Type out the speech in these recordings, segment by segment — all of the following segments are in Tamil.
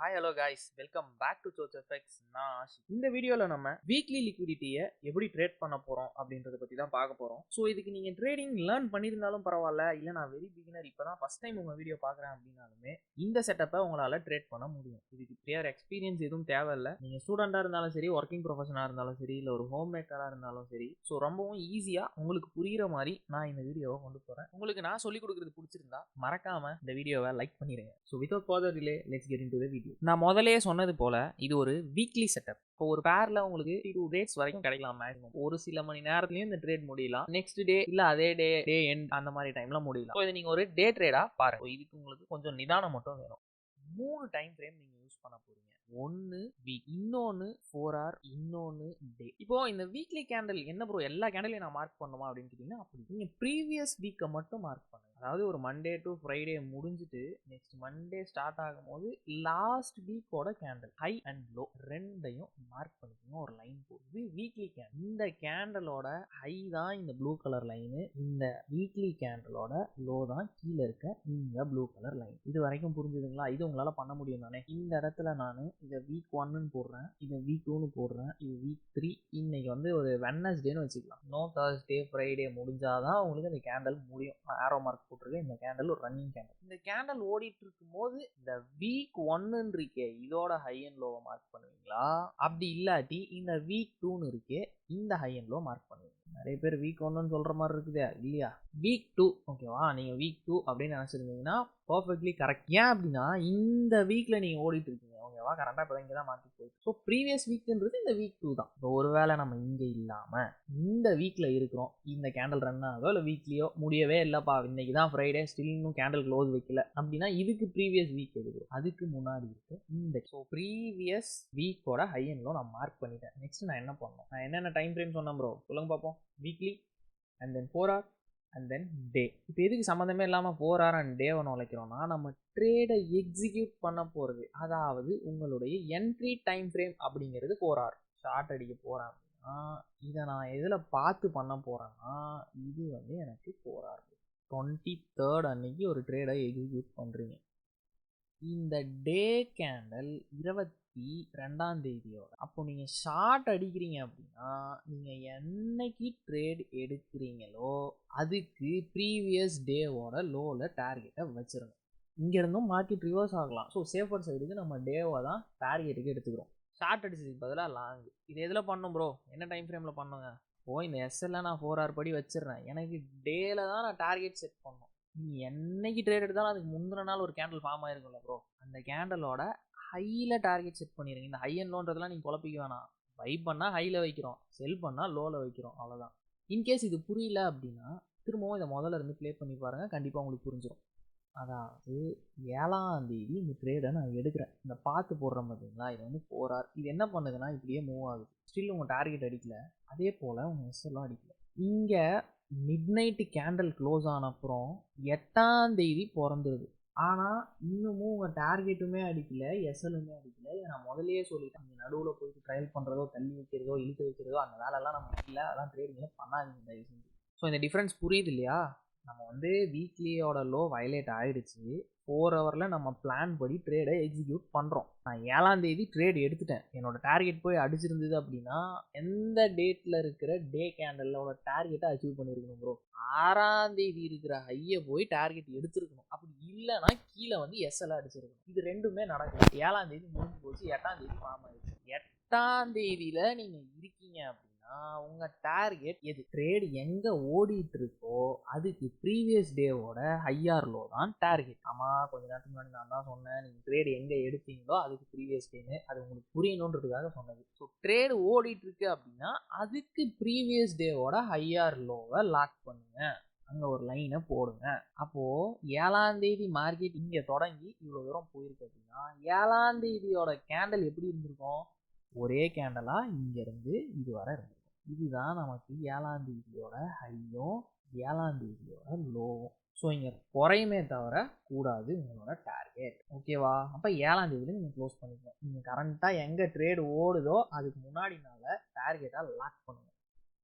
Hi hello guys, welcome back to Soch effects. நான் ஆஷி. இந்த வீடியோவில் நம்ம வீக்லி லிக்விடிட்டியை எப்படி ட்ரேட் பண்ண போகிறோம் அப்படின்றத பற்றி தான் பார்க்க போகிறோம். ஸோ இதுக்கு நீங்கள் ட்ரேடிங் லேர்ன் பண்ணியிருந்தாலும் பரவாயில்ல, இல்லை நான் வெரி பிகினர் இப்போ தான் ஃபஸ்ட் டைம் உங்கள் வீடியோ பார்க்குறேன் அப்படின்னாலுமே இந்த செட்டப்பை உங்களால் ட்ரேட் பண்ண முடியும். இதுக்கு ப்ரியர் எக்ஸ்பீரியன்ஸ் எதுவும் தேவையில்லை. நீங்கள் ஸ்டூடெண்ட்டாக இருந்தாலும் சரி, ஒர்க்கிங் ப்ரொஃபஷனாக இருந்தாலும் சரி, இல்லை ஒரு ஹோம் மேக்கராக இருந்தாலும் சரி, ஸோ ரொம்பவும் ஈஸியாக உங்களுக்கு புரிகிற மாதிரி நான் இந்த வீடியோவை கொண்டு போகிறேன். உங்களுக்கு நான் சொல்லிக் கொடுக்குறது பிடிச்சிருந்தா மறக்காமல் இந்த வீடியோவை லைக் பண்ணிடுங்க. So without further delay let's get into the video. நான் முதலே சொன்னது போல இது ஒரு வீக்லி செட்டப். இப்போ ஒரு பேர்ல உங்களுக்கு 2 டேட்ஸ் வரைக்கும் கிடைக்கலாம் மேக்ஸிமம். ஒரு சில மணி நேரத்துலயும் இந்த ட்ரேட் முடியலாம். நெக்ஸ்ட் டே இல்ல அதே டே எண்ட் அந்த மாதிரி டைம்ல முடியலாம். இதை நீங்க ஒரு டே ட்ரேடா பாருங்க. இதுக்கு உங்களுக்கு கொஞ்சம் நிதானம் மட்டும் வேணும். 3 டைம் ஃப்ரேம் நீங்க யூஸ் பண்ண போறீங்க. ஒன்னு வீக், இன்னொன்னு 4 hour, இன்னொன்னு டே. இப்போ இந்த வீக்லி கேண்டில் என்ன ப்ரோ எல்லா கேண்டிலையும் நான் மார்க் பண்ணுமா அப்படின்னு கேட்டீங்கன்னா, அப்படி நீங்க ப்ரீவியஸ் வீக்கை மட்டும் மார்க் பண்ணுங்க. அதாவது ஒரு மண்டே டு ஃப்ரைடே முடிஞ்சுட்டு நெக்ஸ்ட் மண்டே ஸ்டார்ட் ஆகும்போது லாஸ்ட் வீக்கோட கேண்டில் ஹை அண்ட் லோ ரெண்டையும் மார்க் பண்ணிக்கணும். ஒரு லைன் போடுது வீக்லி கேண்டில். இந்த கேண்டலோட ஹை தான் இந்த ப்ளூ கலர் லைனு, இந்த வீக்லி கேண்டலோட லோ தான் கீழே இருக்க இந்த ப்ளூ கலர் லைன். இது வரைக்கும் புரிஞ்சுதுங்களா? இது உங்களால பண்ண முடியும் தானே? இந்த இடத்துல நான் இதை வீக் 1ன்னு போடுறேன், இதை வீக் 2ன்னு போடுறேன், இது வீக் 3. இன்னைக்கு வந்து ஒரு வெட்னஸ்டேன்னு வச்சுக்கலாம். நோ தர்ஸ்டே ஃப்ரைடே முடிஞ்சாதான் உங்களுக்கு இந்த கேண்டல் முடியும். ஆரோ மார்க் போட்டிருக்கேன். இந்த கேண்டல் ஒரு ரன்னிங் கேண்டல். இந்த கேண்டல் ஓடிட்டு இருக்கும் போது இந்த வீக் 1ன்னு இருக்கே இதோட ஹை அண்ட் லோவை மார்க் பண்ணுவீங்களா? அப்படி இல்லாட்டி இந்த வீக் 2ன்னு இருக்கே இந்த ஹை அண்ட் லோ மார்க் பண்ணுவீங்க. நிறைய பேர் வீக் 1ன்னு சொல்ற மாதிரி இருக்குதா? இல்லையா, வீக் 2. ஓகேவா? நீங்க வீக் 2 அப்படின்னு நினைச்சிருந்தீங்கன்னா பர்ஃபெக்ட்லி கரெக்ட். ஏன் அப்படின்னா இந்த வீக்ல நீங்க ஓடிட்டு இருக்கீங்க. ஓகேவா? கரெக்டாக இப்போ இங்கே தான் மாற்றி போயிட்டு. ஸோ ப்ரீவியஸ் வீக்ன்றது இந்த வீக் 2 தான். இப்போ ஒருவேளை நம்ம இங்கே இல்லாமல் இந்த வீக்கில் இருக்கிறோம், இந்த கேண்டல் ரன் ஆகோ இல்லை வீக்லியோ முடியவே இல்லைப்பா, இன்னைக்கு தான் ஃப்ரைடே, ஸ்டில் இன்னும் கேண்டல் க்ளோஸ் வைக்கல அப்படின்னா இதுக்கு ப்ரீவியஸ் வீக் எடுக்கும். அதுக்கு முன்னாடி இருக்கு இந்த. ஸோ ப்ரீவியஸ் வீக்கோட ஹை அண்ட் லோ நான் மார்க் பண்ணிட்டேன். நெக்ஸ்ட் நான் என்ன பண்ணணும்? நான் என்னென்ன டைம் ஃப்ரேம் சொன்னேன் ப்ரோ சொல்லுங்க பார்ப்போம். Weekly and then 4 hour and then day. இப்போ எதுக்கு சம்மந்தமே இல்லாமல் 4 hour அண்ட் டே ஒன்று உழைக்கிறோம்னா, நம்ம ட்ரேடை எக்ஸிக்யூட் பண்ண போகிறது, அதாவது உங்களுடைய என்ட்ரி டைம் ஃப்ரேம் அப்படிங்கிறது 4 hour. ஷார்ட் அடிக்க போகிறேன் அப்படின்னா இதை நான் எதில் பார்த்து பண்ண போகிறேன்னா, இது வந்து எனக்கு 4 hour 23rd அன்னைக்கு ஒரு ட்ரேடை எக்ஸிக்யூட் பண்ணுறீங்க. இந்த டே கேண்டல் 22ஆம் தேதியோட. அப்போ நீங்கள் ஷார்ட் அடிக்கிறீங்க அப்படின்னா நீங்கள் என்னைக்கு ட்ரேட் எடுக்கிறீங்களோ அதுக்கு ப்ரீவியஸ் டேவோட லோவில் டார்கெட்டை வச்சிருங்க. இங்கேருந்தும் மார்க்கெட் ரிவர்ஸ் ஆகலாம். ஸோ சேஃபர் சைடுக்கு நம்ம டேவை தான் டார்கெட்டுக்கு எடுத்துக்கிறோம். ஷார்ட் அடிச்சதுக்கு பதிலாக லாங். இது எதில் பண்ணும் ப்ரோ? என்ன டைம் ஃப்ரேமில் பண்ணுங்க? இந்த எஸ்எல்ல நான் 4 hour படி வச்சிடுறேன். எனக்கு டேல தான் நான் டார்கெட் செட் பண்ணணும். நீ என்னைக்கு ட்ரேட் எடுத்தாலும் அதுக்கு முந்தின நாள் ஒரு கேண்டில் ஃபார்ம் ஆயிருக்கும்ல ப்ரோ, அந்த கேண்டலோட ஹையில் டார்கெட் செட் பண்ணிடுங்க. இந்த ஹை அண்ட் லோன்றதெல்லாம் நீங்கள் குழப்பிக்க வேணாம். பை பண்ணால் ஹையில் வைக்கிறோம், செல் பண்ணால் லோவில் வைக்கிறோம், அவ்வளோதான். இன்கேஸ் இது புரியல அப்படின்னா திரும்பவும் இதை முதல்ல இருந்து ப்ளே பண்ணி பாருங்கள், கண்டிப்பாக உங்களுக்கு புரிஞ்சிடும். அதாவது 7ஆம் தேதி இந்த ட்ரேடை நான் எடுக்கிறேன். இந்த பார்த்து போடுறேன் பார்த்தீங்களா, இது வந்து 4 hour. இது என்ன பண்ணுதுன்னா இப்படியே மூவ் ஆகுது. ஸ்டில் உங்கள் டார்கெட் அடிக்கல, அதே போல் உங்கள் எஸ்எல்லாம் அடிக்கல. இங்கே மிட் நைட்டு கேண்டல் க்ளோஸ் ஆன அப்புறம் 8ஆம் தேதி பிறந்துருது. ஆனால் இன்னமும் உங்கள் டார்கெட்டுமே அடிக்கல, எஸ்எல்லுமே அடிக்கல. இதை நான் முதலையே சொல்லிட்டேன். நீங்கள் நடுவில் போயிட்டு ட்ரையல் பண்ணுறதோ, தள்ளி வைக்கிறதோ, இழுத்து வைக்கிறதோ அந்த வேலைலாம் நம்ம இல்லை. அதெல்லாம் ட்ரேடிங்கே பண்ணாதீங்க தயவு செஞ்சு. ஸோ இந்த டிஃப்ரென்ஸ் புரியுது இல்லையா? நம்ம வந்து வீக்லியோட லோ வயலேட் ஆகிடுச்சு. 4 hourல நம்ம பிளான் படி ட்ரேடை எக்ஸிக்யூட் பண்ணுறோம். நான் 7ஆம் தேதி ட்ரேட் எடுத்துட்டேன். என்னோட டார்கெட் போய் அடிச்சிருந்தது அப்படின்னா எந்த டேட்டில் இருக்கிற டே கேண்டலோட டார்கெட்டை அச்சீவ் பண்ணியிருக்கணும் ப்ரோ? 6ஆம் தேதி இருக்கிற ஹையை போய் டார்கெட் எடுத்துருக்கணும். அப்படி இல்லைன்னா கீழே வந்து எஸ்எல் அடிச்சிருக்கணும். இது ரெண்டுமே நடக்கும். 7ஆம் தேதி முடிஞ்சு போச்சு, 8ஆம் தேதி ஃபார்ம் ஆயிடுச்சு. 8ஆம் தேதியில் நீங்கள் இருக்கீங்க அப்படின்னா உங்கள் டார்கெட் எது? ட்ரேட் எங்கே ஓடிட்டு இருக்கோ அதுக்கு ப்ரீவியஸ் டேவோட ஹையார் லோ தான் டார்கெட். ஆமாம், கொஞ்ச நேரத்துக்கு முன்னாடி நான் தான் சொன்னேன், நீங்கள் ட்ரேட் எங்கே எடுத்தீங்களோ அதுக்கு ப்ரீவியஸ் டேன்னு. அது உங்களுக்கு புரியணுன்றதுக்காக சொன்னது. ஸோ ட்ரேட் ஓடிட்டு இருக்கு அப்படின்னா அதுக்கு ப்ரீவியஸ் டேவோட ஹையார் லோவை லாக் பண்ணுங்க, அங்கே ஒரு லைனை போடுங்க. அப்போது 7ஆம் தேதி மார்க்கெட் இங்கே தொடங்கி இவ்வளோ தூரம் போயிருக்கு அப்படின்னா 7ஆம் தேதியோட கேண்டல் எப்படி இருந்திருக்கும்? ஒரே கேண்டலாக இங்கேருந்து இது வரை இருந்திருக்கும். இதுதான் நமக்கு 7ஆம் தேதியோட ஹையும் 7ஆம் தேதியோட லோவும். ஸோ இங்கே குறையுமே தவிர கூடாது உங்களோட டார்கெட். ஓகேவா? அப்போ 7ஆம் தேதியில் நீங்கள் க்ளோஸ் பண்ணிக்கணும். நீங்கள் கரண்ட்டாக எங்கே ட்ரேட் ஓடுதோ அதுக்கு முன்னாடினால டார்கெட்டாக லாக் பண்ணுங்கள்.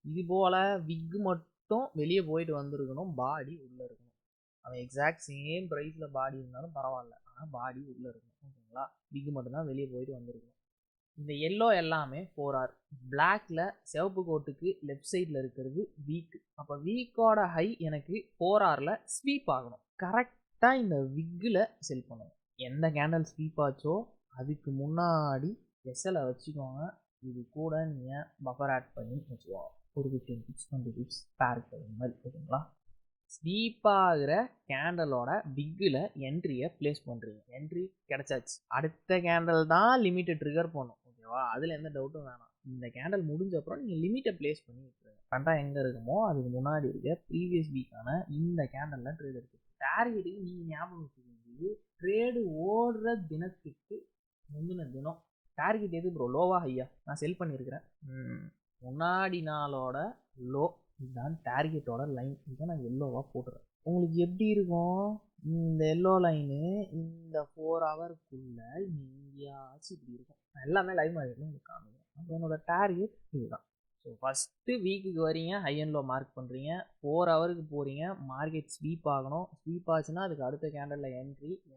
இது போல் விக் மட்டும் வெளியே போயிட்டு வந்துருக்கணும், பாடி உள்ளே இருக்கணும். அவன் எக்ஸாக்ட் சேம் ப்ரைஸில் பாடி இருந்தாலும் பரவாயில்ல, ஆனால் பாடி உள்ளே இருக்கும். ஓகேங்களா, விக்கு மட்டும்தான் வெளியே போயிட்டு வந்துருக்கணும். இந்த எல்லோ எல்லாமே 4R. பிளாக்ல சிவப்பு கோட்டுக்கு லெஃப்ட் சைடில் இருக்கிறது வீக். அப்போ வீக்கோட ஹை எனக்கு 4Rல ஸ்வீப் ஆகணும். கரெக்டாக இந்த விக்கில் செல் பண்ணணும். எந்த கேண்டல் ஸ்வீப் ஆச்சோ அதுக்கு முன்னாடி எஸ்எல்லை வச்சுக்கோங்க. இது கூட நீங்கள் பஃபர் ஆட் பண்ணி வச்சுக்கோங்க. ஒரு 15 பிப்ஸ் 20 பிப்ஸ் பேருக்கு மாதிரி. ஓகேங்களா, ஸ்வீப் ஆகிற கேண்டலோட பிக்கில் என்ட்ரியை பிளேஸ் பண்ணுறீங்க. என்ட்ரி கிடைச்சாச்சு. அடுத்த கேண்டல் தான் லிமிட்டை ட்ரிகர் பண்ணும். ஓகேவா, அதில் எந்த டவுட்டும் வேணாம். இந்த கேண்டல் முடிஞ்ச அப்புறம் நீங்கள் லிமிட்டை பிளேஸ் பண்ணி விட்டுருங்க. கரெக்டாக எங்கே இருக்குமோ அதுக்கு முன்னாடி இருக்க ப்ரீவியஸ் வீக்கான இந்த கேண்டலில் ட்ரேட் இருக்குது. டார்கெட்டுக்கு நீங்கள் ஞாபகம் வச்சுக்கோங்க, ட்ரேடு ஓடுற தினத்துக்கு முந்தின தினம் டார்கெட் எது ப்ரோ, லோவா ஹையா? நான் செல் பண்ணியிருக்கிறேன். முன்னாடி நாளோட லோ இதுதான் டார்கெட்டோட லைன். இதை நான் எல்லோவாக போட்டுறேன். உங்களுக்கு எப்படி இருக்கும், இந்த எல்லோ லைனு இந்த 4 ஹவருக்குள்ள எங்கேயாச்சும் இப்படி இருக்கும். நான் எல்லாமே லைவ் மார்க்கெட்டில் உங்களுக்கு காமிக்கிறேன். அப்போ என்னோட டார்கெட் இதுதான். ஸோ ஃபஸ்ட்டு வீக்குக்கு வரீங்க, ஹை அண்ட் லோ மார்க் பண்ணுறீங்க, 4 ஹவருக்கு போகிறீங்க, மார்க்கெட் ஸ்வீப் ஆகணும். ஸ்வீப் ஆச்சுன்னா அதுக்கு அடுத்த கேண்டலில்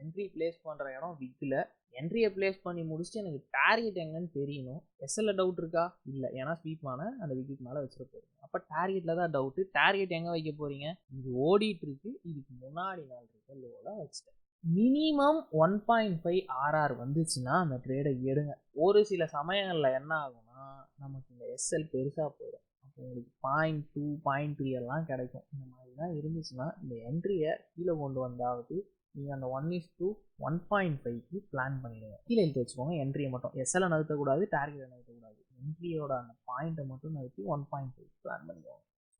என்ட்ரி பிளேஸ் பண்ணுற இடம் விக்கில். என்ட்ரியை பிளேஸ் பண்ணி முடிச்சுட்டு எனக்கு டார்கெட் எங்கன்னு தெரியணும். எஸ்எல்ல டவுட் இருக்கா? இல்லை, ஏன்னா ஸ்வீப் ஆன அந்த விக்கெட் மேலே வச்சுட்டு போகிறீங்க. அப்போ டார்கெட்டில் தான் டவுட்டு. டார்கெட் எங்கே வைக்க போகிறீங்க? இது ஓடிட்டு இருக்கு, இதுக்கு முன்னாடி நாள் இருக்க லோவில் வச்சுட்டேன். மினிமம் 1.5 RR வந்துச்சுன்னா அந்த ட்ரேடை எடுங்க. ஒரு சில சமயங்களில் என்ன ஆகும்னா நமக்கு இந்த எஸ்எல் பெருசாக போயிடும். அப்போ உங்களுக்கு 0.2 0.3 எல்லாம் கிடைக்கும். இந்த மாதிரிலாம் இருந்துச்சுன்னா இந்த என்ட்ரியை கீழே கொண்டு வந்தாவது நீங்கள் அந்த 1:1.5க்கு பிளான் பண்ணிடுங்க. கீழே எழுத்து வச்சுக்கோங்க என்ட்ரியை மட்டும். எஸ்எல்லை நகர்த்தக்கூடாது, டார்கெட்டை நகர்த்தக்கூடாது. என்ட்ரியோட அந்த பாயிண்ட்டை மட்டும் நகர்த்தி 1.5 பிளான் பண்ணிக்கோங்க.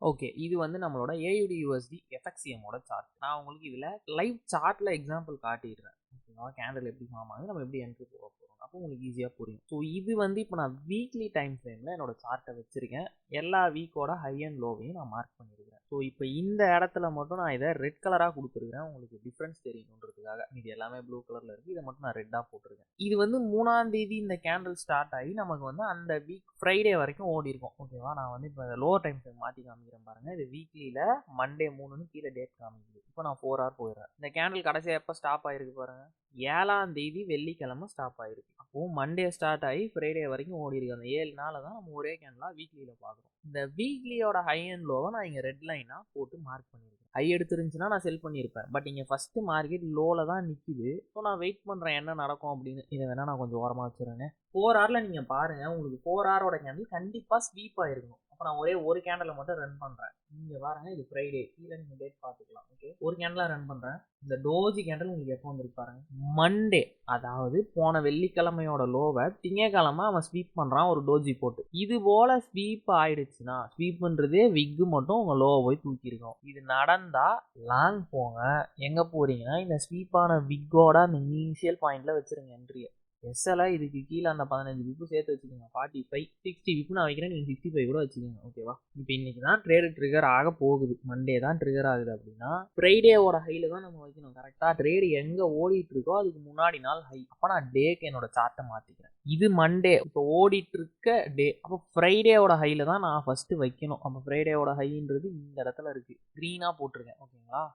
ஓகே, இது வந்து நம்மளோட AUD USD FXCMோட சார்ட். நான் உங்களுக்கு இதில் லைவ் சார்ட்டில் எக்ஸாம்பிள் காட்டிடுறேன். ஓகேவா, கேண்டல் எப்படி ஃபார்ம் ஆகுது, நம்ம எப்படி என்ட்ரி போக போகிறோம், அப்போ உங்களுக்கு ஈஸியாக புரியும். ஸோ இது வந்து இப்போ நான் வீக்லி டைம் ஃப்ரேமில் என்னோட சார்ட்டை வச்சுருக்கேன். எல்லா வீக்கோட ஹை அண்ட் லோவையும் நான் மார்க் பண்ணியிருக்கிறேன். ஸோ இப்போ இந்த இடத்துல மட்டும் நான் இதை ரெட் கலராக கொடுத்துருக்கேன், உங்களுக்கு டிஃப்ரென்ஸ் தெரியணுன்றதுக்காக. இது எல்லாமே ப்ளூ கலரில் இருக்குது, இதை மட்டும் நான் ரெட்டாக போட்டிருக்கேன். இது வந்து 3ஆம் தேதி இந்த கேண்டல் ஸ்டார்ட் ஆகி நமக்கு வந்து அந்த வீக் ஃப்ரைடே வரைக்கும் ஓடி இருக்கும். ஓகேவா, நான் வந்து இப்போ லோவர் டைம் ஃப்ரேம் மாற்றி காமிக்கிறேன் பாருங்கள். இது வீக்லியில் மண்டே 3ன்னு கீழே டேட் காமிக்குது. இப்போ நான் 4 ஹவர் போயிடுறேன். இந்த கேண்டல் கடைசியாக எப்போ ஸ்டாப் ஆகிருக்கு பாருங்கள், 7ஆம் தேதி வெள்ளிக்கிழமை ஸ்டாப் ஆகிருக்கு. அப்போது மண்டே ஸ்டார்ட் ஆகி ஃப்ரைடே வரைக்கும் ஓடி இருக்கு. அந்த 7 நாளை தான் நம்ம ஒரே கேண்டலாக வீக்லியில் பார்க்குறோம். இந்த வீக்லியோட ஹை அண்ட் லோவை நான் இங்கே ரெட் லைனாக போட்டு மார்க் பண்ணியிருக்கேன். ஹை எடுத்துருந்துச்சுன்னா நான் செல் பண்ணியிருப்பேன். பட் இங்கே ஃபஸ்ட்டு மார்க்கெட் லோவில் தான் நிற்கிது. ஸோ நான் வெயிட் பண்ணுறேன் என்ன நடக்கும் அப்படின்னு. இதை வேணால் நான் கொஞ்சம் ஓரமாக வச்சுருங்க. 4 ஹவரில் நீங்கள் பாருங்கள், உங்களுக்கு 4 ஹவரோட கேண்டில் கண்டிப்பாக ஸ்வீப் ஆகிருக்கணும். அப்போ நான் ஒரே ஒரு கேண்டலை மட்டும் ரன் பண்ணுறேன். நீங்கள் பாருங்கள், இது ஃப்ரைடே, கீழே நீங்கள் டேட் பார்த்துக்கலாம். ஓகே, ஒரு கேண்டலாக ரன் பண்ணுறேன். இந்த டோஜி கேண்டல் உங்களுக்கு எப்போ வந்துருக்கு பாருங்க, மண்டே, அதாவது போன வெள்ளிக்கிழமையோட லோவை திங்கக்கிழமை அவன் ஸ்வீப் பண்ணுறான் ஒரு டோஜி போட்டு. இது போல் ஸ்வீப் ஆயிடுச்சுன்னா, ஸ்வீப்ன்றதே விக்கு மட்டும் உங்கள் லோவை போய் தூக்கியிருக்கோம். இது நடந்தால் லாங் போங்க. எங்கே போகிறீங்கன்னா இந்த ஸ்வீப்பான விக்கோட அந்த இனிஷியல் பாயிண்டில் வச்சுருங்க என்ட்ரியை. எஸ்எல்ஐ இதுக்கு கீழே அந்த 15 விப்பு சேர்த்து வச்சுக்கோங்க. 45 60 விப்பு நான் வைக்கிறேன், நீங்கள் 65 கூட வச்சுக்கோங்க. ஓகேவா, இப்போ இன்னைக்கு தான் ட்ரேடு ட்ரிகர் ஆக போகுது. மண்டே தான் ட்ரிகர் ஆகுது அப்படின்னா ஃப்ரைடேவோட ஹையில் தான் நம்ம வைக்கணும். கரெக்டாக ட்ரேடு எங்கே ஓடிட்டு இருக்கோ அதுக்கு முன்னாடி நாள் ஹை. அப்போ நான் டேக்கு என்னோட சார்ட்டை மாற்றிக்கிறேன். இது மண்டே இப்போ ஓடிட்டு இருக்க டே. அப்போ ஃப்ரைடேவோட ஹையில் தான் நான் ஃபஸ்ட்டு வைக்கணும். அப்போ ஃப்ரைடேவோட ஹைன்றது இந்த இடத்துல இருக்குது, க்ரீனாக போட்டிருக்கேன். ஓகேங்களா,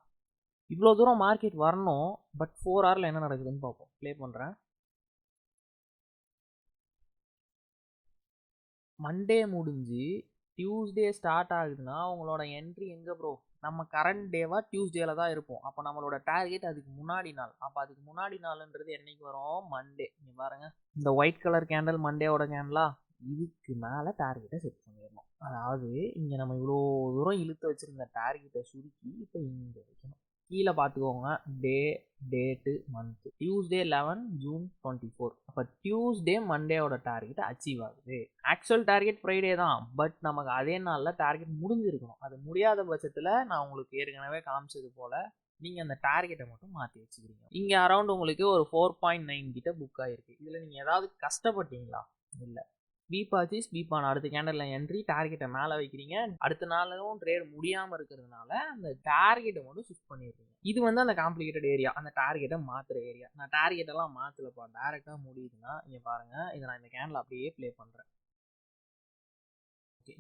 இவ்வளோ தூரம் மார்க்கெட் வரணும். பட் 4 ஹவரில் என்ன நடக்குதுன்னு பார்ப்போம். ப்ளே பண்ணுறேன். மண்டே முடிஞ்சு டியூஸ்டே ஸ்டார்ட் ஆகுதுன்னா உங்களோட என்ட்ரி எங்கே ப்ரோ? நம்ம கரண்ட் டேவா டியூஸ்டேல தான் இருப்போம். அப்போ நம்மளோட டார்கெட் அதுக்கு முன்னாடி நாள். அப்போ அதுக்கு முன்னாடி நாள்ன்றது என்னைக்கு வரும்? மண்டே. நீ பாருங்க, இந்த ஒயிட் கலர் கேண்டல் மண்டேவோட கேண்டலா, இதுக்கு மேலே டார்கெட்டை செட் பண்ணிடணும். அதாவது இங்கே நம்ம இவ்வளோ தூரம் இழுத்து வச்சுருந்த டார்கெட்டை சுருக்கி இப்போ இங்கே வைக்கணும். கீழே பார்த்துக்கோங்க, டேட்டு மந்த்து. Tuesday 11 June 24. அப்போ டியூஸ்டே மண்டேவோட டார்கெட் அச்சீவ் ஆகுது. ஆக்சுவல் டார்கெட் ஃப்ரைடே தான், பட் நமக்கு அதே நாளில் டார்கெட் முடிஞ்சிருக்கணும். அது முடியாத பட்சத்தில் நான் உங்களுக்கு ஏற்கனவே காமிச்சது போல் நீங்கள் அந்த டார்கெட்டை மட்டும் மாற்றி வச்சுக்கிறீங்க. இங்கே அரௌண்ட் உங்களுக்கு ஒரு 4.9 கிட்ட புக் ஆகிருக்கு. இதில் நீங்கள் ஏதாவது கஷ்டப்பட்டீங்களா? இல்லை. ஸ்வீப் ஆச்சு, ஸ்வீப் ஆன அடுத்த கேண்டலில் என்ட்ரி, டார்கெட்டை மேலே வைக்கிறீங்க. அடுத்த நாளும் ட்ரேட் முடியாமல் இருக்கிறதுனால அந்த டார்கெட்டை மட்டும் ஷிஃப்ட் பண்ணிடுறீங்க. இது வந்து அந்த காம்ப்ளிகேட்டட் ஏரியா, அந்த டார்கெட்டை மாற்றுற ஏரியா. நான் டார்கெட்டெல்லாம் மாற்றலப்பா, டேரெக்டாக முடியுதுன்னா இங்கே பாருங்கள், இதை நான் இந்த கேண்டில் அப்படியே ப்ளே பண்ணுறேன்.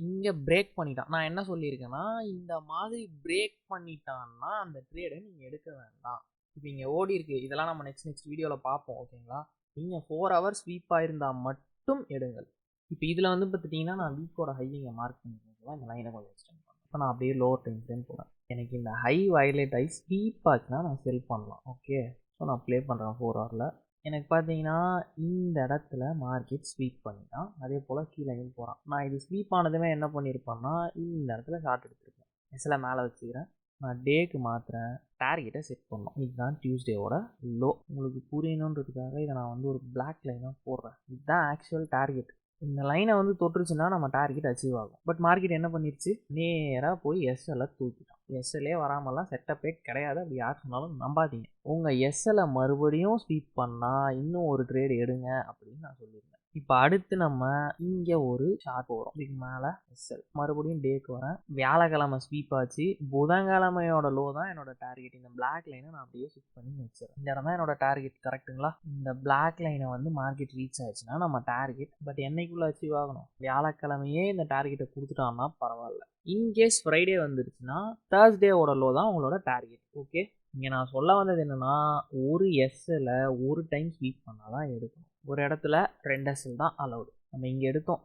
இங்கே பிரேக் பண்ணிட்டான். நான் என்ன சொல்லியிருக்கேன்னா, இந்த மாதிரி பிரேக் பண்ணிட்டான்னா அந்த ட்ரேடை நீங்கள் எடுக்க வேண்டாம். இப்போ இங்கே ஓடி இருக்கு, இதெல்லாம் நம்ம நெக்ஸ்ட் வீடியோவில் பார்ப்போம். ஓகேங்களா, நீங்கள் 4 ஹவர்ஸ் ஸ்வீப்பாக இருந்தால் மட்டும் எடுங்கள். இப்போ இதில் வந்து பார்த்துட்டிங்கன்னா நான் வீக்கோட ஹை இங்கே மார்க் பண்ணிக்கலாம். இந்த லைனை கொஞ்சம் எக்ஸ்டெண்ட் பண்ணலாம். இப்போ நான் அப்படியே லோவர் டைம் ஃப்ரேம் போகிறேன். எனக்கு இந்த ஹை வயலேட் ஆகி ஸ்வீப் ஆச்சுன்னா நான் செல் பண்ணலாம். ஓகே, ஸோ நான் ப்ளே பண்ணுறேன் 4 ஹவரில். எனக்கு பார்த்தீங்கன்னா இந்த இடத்துல மார்க்கெட் ஸ்வீப் பண்ணிட்டான், அதே போல் கீழேயும் போகிறான். நான் இது ஸ்வீப் ஆனதுமே என்ன பண்ணியிருப்பேன்னா இந்த இடத்துல ஷார்ட் எடுத்துருக்கேன். எஸ்எல்லை மேலே வச்சுக்கிறேன். நான் டேக்கு மாத்திரேன், டார்கெட்டை செட் பண்ணோம். இதுதான் டியூஸ்டேவோட லோ. உங்களுக்கு புரியணுன்றதுக்காக இதை நான் வந்து ஒரு பிளாக் லைனாக போடுறேன். இதுதான் ஆக்சுவல் டார்கெட். இந்த லைனை வந்து தொட்டுருச்சுன்னா நம்ம டார்கெட் அச்சீவ் ஆகும். பட் மார்க்கெட் என்ன பண்ணிருச்சு, நேராக போய் எஸ்எல்லை தூக்கிட்டான். எஸ்எல்லே வராமலாம் செட்டப்பே கிடையாது. அப்படி யார் சொன்னாலும் நம்பாதீங்க. உங்கள் எஸ்எல்லை மறுபடியும் ஸ்வீப் பண்ணால் இன்னும் ஒரு ட்ரேடு எடுங்க அப்படின்னு நான் சொல்லியிருந்தேன். இப்போ அடுத்து நம்ம இங்கே ஒரு ஷார்ட் போகிறோம். இதுக்கு மேலே எஸ்எல் மறுபடியும் டேக்கு வரேன். வியாழக்கிழமை ஸ்வீப் ஆச்சு. புதன்கிழமையோட லோ தான் என்னோட டார்கெட். இந்த பிளாக் லைனை நான் அப்படியே ஸ்விப் பண்ணி வச்சிடறேன். இந்த இடம் தான் என்னோட டார்கெட். கரெக்டுங்களா? இந்த பிளாக் லைனை வந்து மார்க்கெட் ரீச் ஆயிடுச்சுன்னா நம்ம டார்கெட். பட் என்னைக்குள்ளே அச்சீவ் ஆகணும்? வியாழக்கிழமையே இந்த டார்கெட்டை கொடுத்துட்டோம்னா பரவாயில்ல. இன்கேஸ் ஃப்ரைடே வந்துருச்சுன்னா தேர்ஸ்டேவோட லோ தான் உங்களோட டார்கெட். ஓகே, இங்கே நான் சொல்ல வந்தது என்னென்னா, ஒரு எஸ்எல்லை ஒரு டைம் ஸ்வீப் பண்ணால் தான் எடுக்கணும். ஒரு இடத்துல 2 எஸ்எல் தான் அலவுடு. நம்ம இங்கே எடுத்தோம்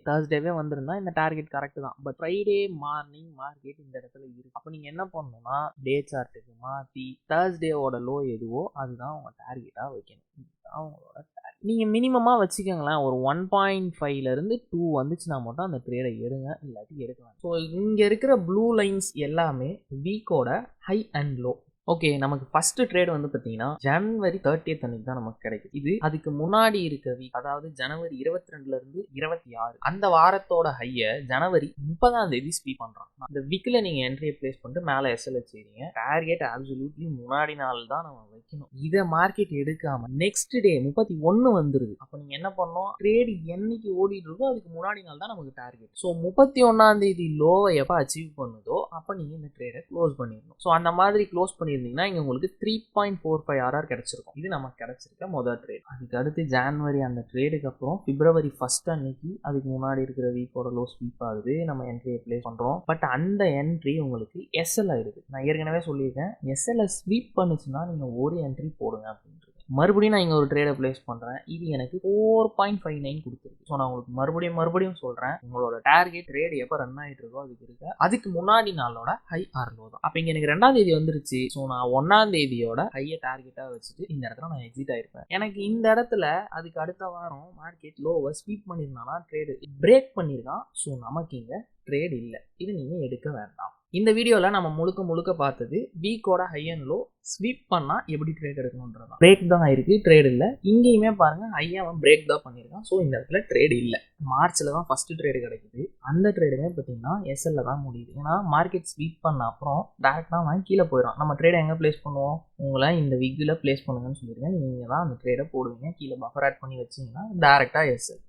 தேர்ஸ்டேவே வந்திருந்தா இந்த டார்கெட் கரெக்டு தான். பட் ஃப்ரைடே மார்னிங் மார்க்கெட் இந்த இடத்துல இருக்குது. அப்போ நீங்கள் என்ன பண்ணணும்னா டே சார்ட்டுக்கு மாற்றி தேர்ஸ்டேவோட லோ எதுவோ அதுதான் உங்கள் டார்கெட்டாக வைக்கணும். இதுதான் உங்களோட டார்கெட். நீங்கள் மினிமமாக வச்சுக்கோங்களேன். ஒரு 1.5லேருந்து 2 வந்துச்சுன்னா மட்டும் அந்த ட்ரேடை எடுங்க, இல்லாட்டி எடுக்கலாம். ஸோ இங்கே இருக்கிற ப்ளூ லைன்ஸ் எல்லாமே வீக்கோட ஹை அண்ட் லோ. ஓகே, நமக்கு ஃபர்ஸ்ட் ட்ரேட் வந்து பார்த்தீங்கன்னா ஜனவரி 30th அன்னைக்கு தான் நமக்கு கிடைக்குது. இது அதுக்கு முன்னாடி இருக்க வீக், அதாவது ஜனவரி 22லேருந்து 26 அந்த வாரத்தோட ஹையை ஜனவரி 30 ஸ்வீப் பண்ணுறான். இந்த வீக்கில் நீங்கள் என்ட்ரியை பிளேஸ் பண்ணிட்டு மேலே எஸ்எல் வச்சுக்கிறீங்க. டார்கெட் அப்சல்யூட்லி முன்னாடி நாள் தான் நம்ம வைக்கணும். இதை மார்க்கெட் எடுக்காம நெக்ஸ்ட் டே 31 வந்துருது. அப்போ நீங்கள் என்ன பண்ணணும், ட்ரேட் என்னைக்கு ஓடிட்டு இருக்கோ அதுக்கு முன்னாடி நாள் தான் நமக்கு டார்கெட். ஸோ 31 லோவை எப்போ அச்சீவ் பண்ணுதோ அப்போ நீங்கள் இந்த ட்ரேடை க்ளோஸ் பண்ணிடணும். ஸோ அந்த மாதிரி க்ளோஸ் பண்ணி இங்க உங்களுக்கு 3.45 RR கிடைச்சிருக்கும். இது நமக்கு கிடைச்சிருக்க முதல் ட்ரேட். அதுக்கு அடுத்து ஜனவரி அந்த ட்ரேடுக்கு அப்புறம் பிப்ரவரி 1 அன்னைக்கு அதுக்கு முன்னாடி இருக்கிற வீக்கோட லோ ஸ்வீப் ஆகுது. நம்ம என்ட்ரியை பிளேஸ் பண்றோம். பட் அந்த என்ட்ரி உங்களுக்கு எஸ்எல் ஆயிடுது. நான் ஏற்கனவே சொல்லியிருக்கேன், எஸ்எல் ஸ்வீப் பண்ணுச்சுன்னா நீங்க ஒரு என்ட்ரி போடுங்க அப்படின்ட்டு. மறுபடியும் நான் இங்கே ஒரு ட்ரேடை பிளேஸ் பண்ணுறேன். இது எனக்கு 4.59 கொடுத்துருக்கு. ஸோ நான் உங்களுக்கு மறுபடியும் சொல்கிறேன், உங்களோட டார்கெட் ட்ரேட் எப்போ ரன் ஆகிட்டு இருக்கோ அதுக்கு இருக்கு. அதுக்கு முன்னாடி நாளோட ஹை ஆர் லோ தான். அப்போ இங்கே எனக்கு 2ஆம் தேதி வந்துருச்சு. ஸோ நான் 1ஆம் தேதியோட ஹையை டார்கெட்டாக வச்சுட்டு இந்த இடத்துல நான் எக்ஸிட் ஆயிருப்பேன். எனக்கு இந்த இடத்துல அதுக்கு அடுத்த வாரம் மார்க்கெட் லோவை ஸ்வீப் பண்ணியிருந்தானா ட்ரேடு பிரேக் பண்ணியிருக்கான். ஸோ நமக்கு இங்கே ட்ரேட் இல்லை. இது நீங்கள் எடுக்க வேண்டாம். இந்த வீடியோவில் நம்ம முழுக்க பார்த்தது வீக்கோட ஹை அண்ட் லோ ஸ்வீப் பண்ணால் எப்படி ட்ரேட் எடுக்கணுன்றதா. பிரேக் தான் ஆயிருக்கு, ட்ரேட் இல்லை. இங்கேயுமே பாருங்கள், ஹையாக அவன் பிரேக் தான் பண்ணியிருக்கான். ஸோ இந்த இடத்துல ட்ரேட் இல்லை. மார்ச்சில் தான் ஃபஸ்ட்டு ட்ரேடு கிடைக்குது. அந்த ட்ரேடுமே பார்த்தீங்கன்னா எஸ்எல்ல தான் முடியுது. ஏன்னா மார்க்கெட் ஸ்வீப் பண்ண அப்புறம் டேரெக்டாக வாங்கி கீழே போயிடும். நம்ம ட்ரேடை எங்கே பிளேஸ் பண்ணுவோம், உங்களை இந்த வீக்கில் பிளேஸ் பண்ணுங்கன்னு சொல்லியிருக்கேன். நீங்கள் தான் அந்த ட்ரேடை போடுவீங்க. கீழே பஃபர் ஆட் பண்ணி வச்சிங்கன்னா டேரெக்டாக எஸ்எல்.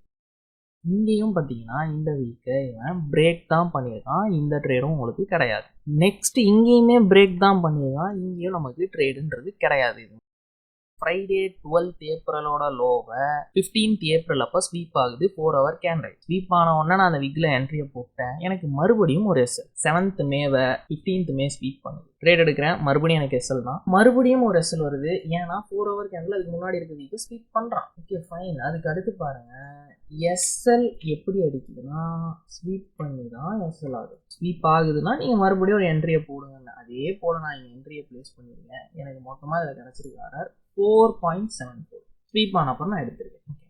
இங்கேயும் பார்த்தீங்கன்னா இந்த வீக்கை இவன் பிரேக் தான் பண்ணியிருக்கான். இந்த ட்ரேடும் உங்களுக்கு கிடையாது. நெக்ஸ்ட் இங்கேயுமே பிரேக் தான் பண்ணியிருக்கான். இங்கேயும் நமக்கு ட்ரேடுன்றது கிடையாது. ஃப்ரைடே 12th ஏப்ரலோட லோவை 15th ஏப்ரல் அப்போ ஸ்வீப் ஆகுது. 4 hour கேண்டில் ஸ்வீப் ஆன உடனே நான் அந்த வீக்கில் என்ட்ரியை போட்டேன். எனக்கு மறுபடியும் ஒரு எஸ்எல் 7th மேவை 15th மே ஸ்வீப் பண்ணுது. ட்ரேட் எடுக்கிறேன், மறுபடியும் எனக்கு எஸ்எல் தான். மறுபடியும் ஒரு எஸ்எல் வருது. ஏன்னா 4 hour கேண்டில் அதுக்கு முன்னாடி இருக்க வீக்கு ஸ்வீப் பண்ணுறான். Okay fine. அதுக்கு அடுத்து பாருங்கள், எஸ்எல் எப்படி அடிக்குதுன்னா ஸ்வீப் பண்ணி தான் எஸ்எல் ஆகுது. ஸ்வீப் ஆகுதுன்னா நீங்கள் மறுபடியும் ஒரு என்ட்ரியை போடுங்க. அதே போல் நான் இங்கே என்ட்ரியை பிளேஸ் பண்ணியிருக்கேன். எனக்கு மொத்தமாக இதில் கிடச்சிருக்காரு 4.74. ஸ்வீப் ஆன அப்புறம் நான் எடுத்திருக்கேன். ஓகே,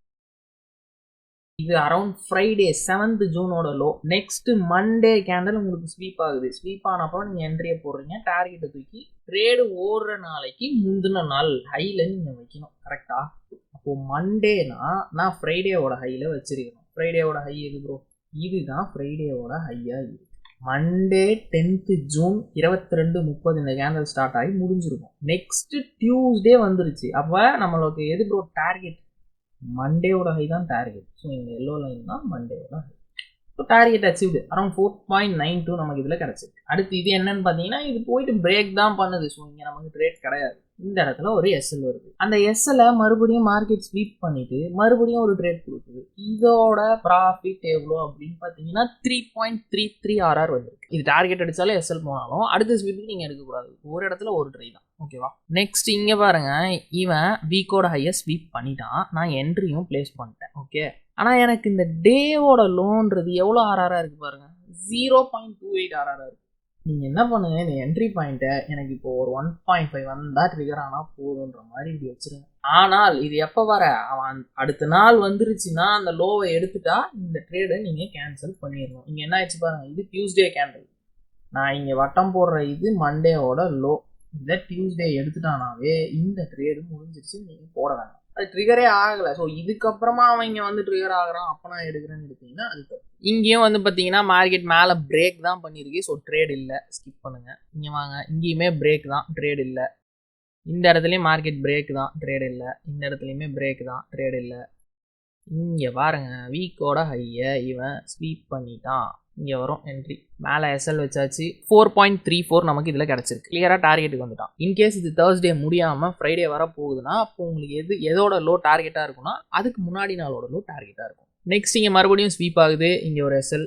இது அரௌண்ட் ஃப்ரைடே 7th ஜூனோட லோ. நெக்ஸ்ட் மண்டே கேண்டில் உங்களுக்கு ஸ்வீப் ஆகுது. ஸ்வீப் ஆன அப்புறம் நீங்கள் என்ட்ரியை போடுறீங்க. டார்கெட்டை தூக்கி ட்ரேடு ஓடுற நாளைக்கு முந்தின நாள் ஹையில் நீங்கள் வைக்கணும். கரெக்டா? அப்போது மண்டேனா நான் ஃப்ரைடேவோட ஹையில் வச்சிருக்கணும். ஃப்ரைடேவோட ஹை எது ப்ரோ? இதுதான் ஃப்ரைடேவோட ஹையாக இருக்குது. மண்டே 10th ஜூன் 22:30 இந்த கேண்டில் ஸ்டார்ட் ஆகி முடிஞ்சிருக்கும். நெக்ஸ்ட் டியூஸ்டே வந்துருச்சு. அப்போ நம்மளுக்கு எது ப்ரோ டார்கெட்? மண்டேவோட ஹை தான் டார்கெட். ஸோ இந்த எல்லோ லைன் தான் மண்டேவோட ஹை. டார்கெட் அச்சீவ்டு அரௌண்ட் 4.92 நமக்கு இதில் கிடச்சிருக்கு. அடுத்து இது என்னன்னு பார்த்தீங்கன்னா இது போயிட்டு பிரேக் தான் பண்ணுது. ஸோ இங்கே நமக்கு ட்ரேட் கிடையாது. இந்த இடத்துல ஒரு எஸ்எல் வருது. அந்த எஸ்எல்லை மறுபடியும் மார்க்கெட் ஸ்வீப் பண்ணிட்டு மறுபடியும் ஒரு ட்ரேட் கொடுக்குது. இதோட ப்ராஃபிட் எவ்வளோ அப்படின்னு பார்த்தீங்கன்னா 3.33 RR வந்துருக்கு. இது டார்கெட் அடித்தாலும் எஸ்எல் போனாலும் அடுத்த ஸ்வீப்புக்கு நீங்கள் எடுக்கக்கூடாது. ஒரு இடத்துல ஒரு ட்ரை தான். ஓகேவா? நெக்ஸ்ட் இங்கே பாருங்க, இவன் வீக்கோட ஹையை ஸ்வீப் பண்ணிட்டான். நான் என்ட்ரியும் பிளேஸ் பண்ணிட்டேன். ஓகே, ஆனால் எனக்கு இந்த டேவோட லோன்றது எவ்வளோ ஆர்ஆராக இருக்குது பாருங்க, 0.28 ஆர்ஆராக இருக்குது. நீங்கள் என்ன பண்ணுங்க, இந்த என்ட்ரி பாயிண்ட்டை எனக்கு இப்போ ஒரு 1.5 வந்தால் ட்ரிகர் ஆனால் போதுன்ற மாதிரி இப்படி வச்சுருங்க. ஆனால் இது எப்போ வர அவன் அடுத்த நாள் வந்துருச்சுன்னா அந்த லோவை எடுத்துட்டா இந்த ட்ரேடை நீங்கள் கேன்சல் பண்ணிடணும். இங்கே என்ன ஆயிடுச்சு பாருங்கள், இது டியூஸ்டே கேண்டில். நான் இங்கே வட்டம் போடுற இது மண்டேவோட லோ. இதை டியூஸ்டே எடுத்துட்டானாவே இந்த ட்ரேடு முடிஞ்சிருச்சு, நீங்கள் போட வேண்டாம். அது ட்ரிகரே ஆகலை. ஸோ இதுக்கப்புறமா அவன் இங்கே வந்து ட்ரிகர் ஆகிறான், அப்போ நான் எடுக்கிறேன்னு எடுத்தீங்கன்னா அது இங்கேயும் வந்து பார்த்தீங்கன்னா மார்க்கெட் மேலே பிரேக் தான் பண்ணியிருக்கு. ஸோ ட்ரேட் இல்லை, ஸ்கிப் பண்ணுங்கள். இங்கே வாங்க, இங்கேயுமே பிரேக் தான், ட்ரேட் இல்லை. இந்த இடத்துலையும் மார்க்கெட் பிரேக் தான், ட்ரேட் இல்லை. இந்த இடத்துலையுமே பிரேக் தான், ட்ரேட் இல்லை. இங்கே பாருங்க, வீக்கோட ஹையை இவன் ஸ்வீப் பண்ணிட்டான். இங்கே வரும் என்ட்ரி, மேலே எஸ்எல் வச்சாச்சு. 4.34 நமக்கு இதில் கிடச்சிருக்கு. கிளியராக டார்கெட்டுக்கு வந்துட்டான். இன்கேஸ் இது தேர்ஸ்டே முடியாமல் ஃப்ரைடே வர போகுதுன்னா அப்போ உங்களுக்கு எதோட லோ டார்கெட்டாக இருக்குன்னா அதுக்கு முன்னாடி நாளோட லோ டார்கெட்டாக இருக்கும். நெக்ஸ்ட் இங்கே மறுபடியும் ஸ்வீப் ஆகுது. இங்கே ஒரு எஸ்எல்,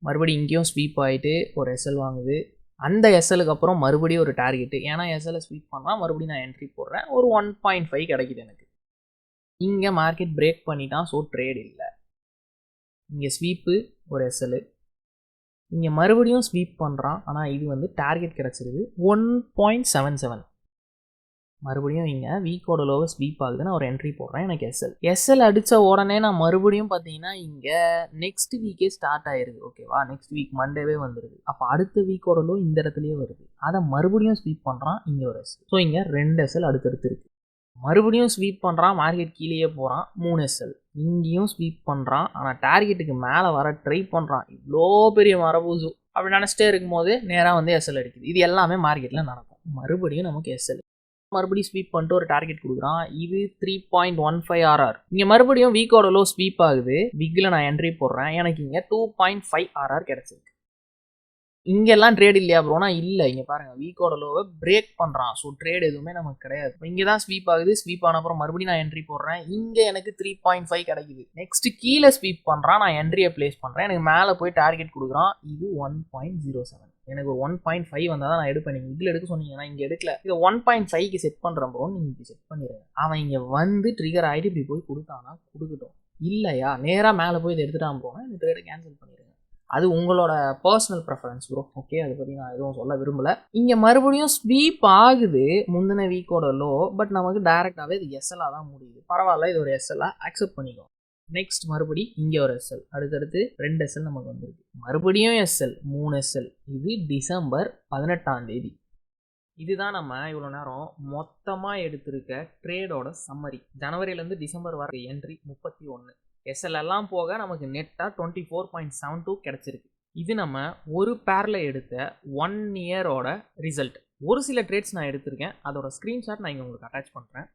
மறுபடியும் இங்கேயும் ஸ்வீப் ஆகிட்டு ஒரு எஸ்எல் வாங்குது. அந்த எஸ்எலுக்கு அப்புறம் மறுபடியும் ஒரு டார்கெட்டு. ஏன்னா எஸ்எல்லை ஸ்வீப் பண்ணால் மறுபடியும் நான் என்ட்ரி போடுறேன். ஒரு 1.5 கிடைக்குது எனக்கு. இங்கே மார்க்கெட் பிரேக் பண்ணிட்டான். ஸோ ட்ரேட் இல்லை. இங்கே ஸ்வீப்பு ஒரு எஸ்எல், இங்கே மறுபடியும் ஸ்வீப் பண்ணுறான். ஆனால் இது வந்து டார்கெட் கிடச்சிருது 1.77. மறுபடியும் இங்கே வீக்கோட லோவை ஸ்வீப் ஆகுது. நான் ஒரு என்ட்ரி போடுறேன். எனக்கு எஸ்எல் அடித்த உடனே நான் மறுபடியும் பார்த்தீங்கன்னா இங்கே நெக்ஸ்ட் வீக்கே ஸ்டார்ட் ஆயிடுது. ஓகேவா? நெக்ஸ்ட் வீக் மண்டேவே வந்துடுது. அப்போ அடுத்த வீக்கோட லோ இந்த இடத்துலையே வருது. அதை மறுபடியும் ஸ்வீப் பண்ணுறான். இங்கே ஒரு எஸ்எல். ஸோ இங்கே 2 எஸ்எல் அடுத்தடுத்து இருக்குது. மறுபடியும் ஸ்வீப் பண்ணுறான், மார்க்கெட் கீழேயே போகிறான். 3 எஸ்எல். இங்கேயும் ஸ்வீப் பண்ணுறான், ஆனால் டார்கெட்டுக்கு மேலே வர ட்ரை பண்ணுறான். இவ்வளோ பெரிய மரபூசு அப்படி நினச்சிட்டே இருக்கும்போது நேராக வந்து எஸ்எல் அடிக்குது. இது எல்லாமே மார்க்கெட்டில் நடக்கும். மறுபடியும் நமக்கு எஸ்எல், மறுபடியும் ஸ்வீப் பண்ணிட்டு ஒரு டார்கெட் கொடுக்குறான். இது 3.15 RR. இங்கே மறுபடியும் வீக்கோட லோ ஸ்வீப் ஆகுது. விக்கில் நான் என்ட்ரி போடுறேன். எனக்கு இங்கே 2.5 RR கிடச்சிருக்கு. இங்கெல்லாம் ட்ரேட் இல்லையா ப்ரோனா? இல்லை. இங்கே பாருங்கள், வீக்கோட லோவை பிரேக் பண்ணுறான். ஸோ ட்ரேட் எதுவுமே நமக்கு கிடையாது. இங்கே தான் ஸ்வீப் ஆகுது. ஸ்வீப் ஆன அப்புறம் மறுபடியும் நான் என்ட்ரி போடுறேன். இங்கே எனக்கு 3.5 கிடைக்குது. நெக்ஸ்ட் கீழே ஸ்வீப் பண்ணுறான். நான் என்ட்ரியை பிளேஸ் பண்ணுறேன். எனக்கு மேலே போய் டார்கெட் கொடுக்குறான். இது 1.07. எனக்கு ஒரு 1.5 வந்தால் தான் நான் எடுப்பேன். நீங்கள் இதில் எடுக்க சொன்னீங்கன்னா இங்கே எடுக்கல. இதை 1.5க்கு செட் பண்ணுறேன் ப்ரோ, நீங்கள் இப்படி செட் பண்ணிடுங்க. அவன் இங்கே வந்து ட்ரிகர் ஆகிட்டு இப்படி போய் கொடுத்தானா கொடுக்கட்டும். இல்லையா நேராக மேலே போய் இதை எடுத்துட்டான் போனால் இந்த ட்ரேடை கேன்சல் பண்ணிடுங்க. அது உங்களோட பர்சனல் ப்ரெஃபரன்ஸ் ப்ரோ. ஓகே, அதை பற்றி நான் எதுவும் சொல்ல விரும்பலை. இங்கே மறுபடியும் ஸ்வீப் ஆகுது முந்தின வீக்கோட லோ. பட் நமக்கு டைரெக்டாகவே இது எஸ்எல்லாக தான் முடியுது. பரவாயில்ல, இது ஒரு எஸ்எல்லாக அக்செப்ட் பண்ணிக்கோ. நெக்ஸ்ட் மறுபடி இங்கே ஒரு எஸ்எல், அடுத்தடுத்து 2 எஸ்எல் நமக்கு வந்துருக்கு. மறுபடியும் எஸ்எல், 3 எஸ்எல். இது டிசம்பர் 18. இதுதான் நம்ம இவ்வளோ நேரம் மொத்தமாக எடுத்திருக்க ட்ரேடோட சம்மரி. ஜனவரியிலேருந்து டிசம்பர் வர என்ட்ரி 31. எஸ்எல் எல்லாம் போக நமக்கு நெட்டாக 24.72 கிடச்சிருக்கு. இது நம்ம ஒரு பேரில் எடுத்த 1 இயரோட ரிசல்ட். ஒரு சில ட்ரேட்ஸ் நான் எடுத்திருக்கேன், அதோட ஸ்க்ரீன்ஷாட் நான் இங்கே உங்களுக்கு அட்டாச் பண்ணுறேன்.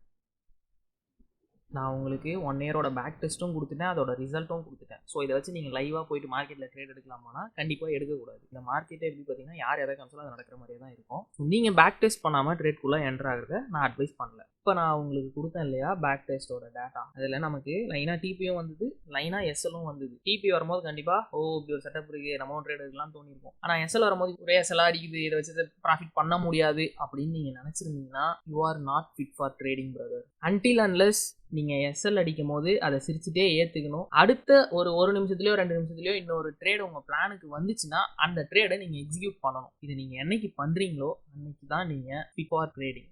நான் உங்களுக்கு 1 இயரோட பேக் டெஸ்ட்டும் கொடுத்துட்டேன், அதோட ரிசல்ட்டும் கொடுத்துட்டேன். ஸோ இதை வச்சு நீங்கள் லைவாக போயிட்டு மார்க்கெட்டில் ட்ரேட் எடுக்கலாமானா கண்டிப்பாக எடுக்கக்கூடாது. இந்த மார்க்கெட்டே எப்படி பார்த்தீங்கன்னா யார் எதை கன்சோல் அது நடக்கிற மாதிரியே தான் இருக்கும். ஸோ நீங்கள் பேக் டெஸ்ட் பண்ணாமல் ட்ரேட்குள்ளே என்ட்ரு ஆகிறத நான் அட்வைஸ் பண்ணல. இப்போ நான் உங்களுக்கு கொடுத்தேன் இல்லையா பேக் டெஸ்ட்டோட டேட்டா, அதில் நமக்கு லைனாக டிபியும் வந்தது, லைனாக எஸ்எல்லும் வந்தது. டிபி வரும்போது கண்டிப்பாக இப்படி ஒரு செட்டப் இருக்குது, நம்ம ட்ரேட் எடுக்கலாம் தோணிருக்கும். ஆனால் எஸ்எல் வரும்போது ஒரே எஸ்எல்லாக அடிக்குது, இதை வச்சு ப்ராஃபிட் பண்ண முடியாது அப்படின்னு நீங்கள் நினச்சிருந்தீங்கன்னா you are not fit for trading brother. Until unless நீங்கள் எஸ்எல் அடிக்கும் போது அதை சிரிச்சுட்டே ஏற்றுக்கணும். அடுத்த ஒரு நிமிஷத்துலையோ 2 நிமிஷத்துலையோ இன்னொரு ட்ரேடு உங்கள் பிளானுக்கு வந்துச்சுன்னா அந்த ட்ரேடை நீங்கள் எக்ஸிக்யூட் பண்ணணும். இது நீங்கள் என்னைக்கு பண்ணுறீங்களோ அன்னைக்கு தான் நீங்கள் ஃபிட் ஃபார் ட்ரேடிங்.